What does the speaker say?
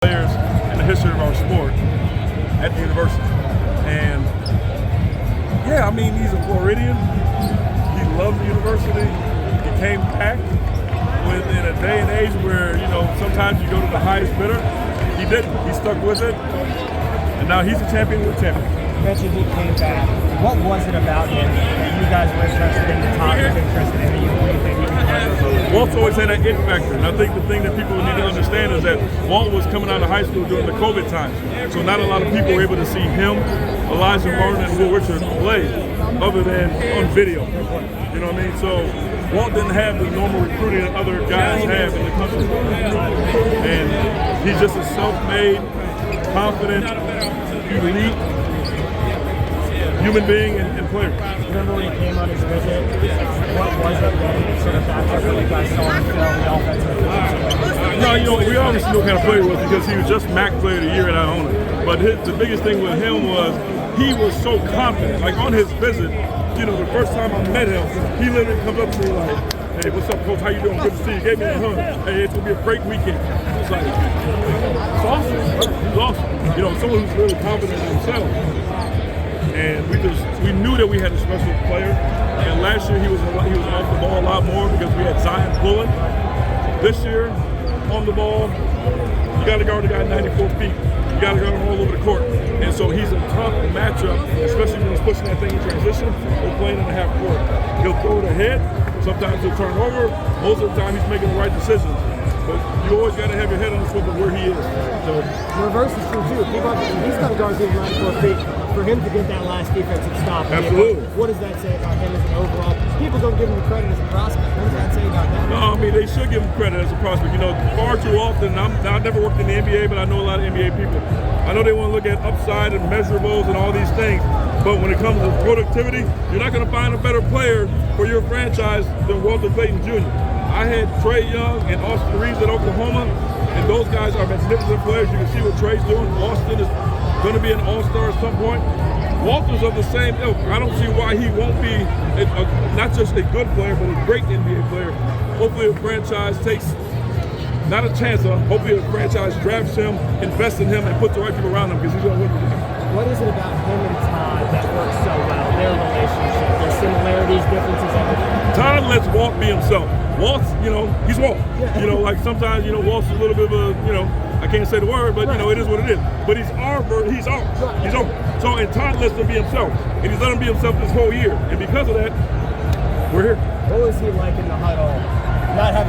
players in the history of our sport at the university. And yeah, I mean, he's a Floridian. He loves the university. He came back in a day and age where, you know, sometimes you go to the highest bidder. He didn't. He stuck with it. And now he's a champion with champions. You mentioned he came back. What was it about him that you guys were interested in, the Todd was interested in, you think he can Walt's always had that it factor, and I think the thing that people need to understand is that Walt was coming out of high school during the COVID times, so not a lot of people were able to see him, Elijah Martin, and Will Richard play other than on video. You know what I mean? So Walt didn't have the normal recruiting that other guys have in the country, and he's just a self-made, confident, elite human being and player. Remember when he came on his visit, what was it that sort of backed up what you guys saw on film, the offensive? No, you know, we obviously know what kind of player he was because he was just MAC Player of the Year at Iona. But the biggest thing with him was he was so confident. Like on his visit, you know, the first time I met him, he literally comes up to me like, "Hey, what's up, coach? How you doing? Good to see you." Gave me a hug. "Hey, it's gonna be a great weekend." It's like, it's awesome. He's awesome. You know, someone who's really confident in himself. And we knew that we had a special player. And last year he was off the ball a lot more because we had Zion pulling. This year, on the ball, you got to guard the guy 94 feet. You got to guard him all over the court. And so he's a tough matchup, especially when he's pushing that thing in transition or playing in the half court. He'll throw it ahead. Sometimes he'll turn over. Most of the time he's making the right decisions. But you always got to have your head on the swivel where he is. So the reverse is true too. He's got to guard people 94 feet. For him to get that last defensive stop. Absolutely. What does that say about him as an overall? People don't give him the credit as a prospect. What does that say about that? No, I mean, they should give him credit as a prospect. You know, far too often, I've never worked in the NBA, but I know a lot of NBA people. I know they want to look at upside and measurables and all these things, but when it comes to productivity, you're not going to find a better player for your franchise than Walter Clayton Jr. I had Trae Young and Austin Reeves at Oklahoma, and those guys are magnificent players. You can see what Trae's doing. Austin is going to be an all-star at some point. Walter's of the same ilk. I don't see why he won't be not just a good player, but a great NBA player. Hopefully a franchise takes, not a chance on, hopefully a franchise drafts him, invests in him, and puts the right people around him because he's going to win the game. What is it about him and Todd that works so well, their relationship, their similarities, differences, everything? Todd lets Walt be himself. Walt's, you know, he's Walt. You know, like sometimes, you know, Walt's a little bit of a, you know, I can't say the word, but you know, it is what it is. But he's ours. He's ours. So, and Todd lets him be himself. And he's let him be himself this whole year. And because of that, we're here. What was he like in the huddle? Not having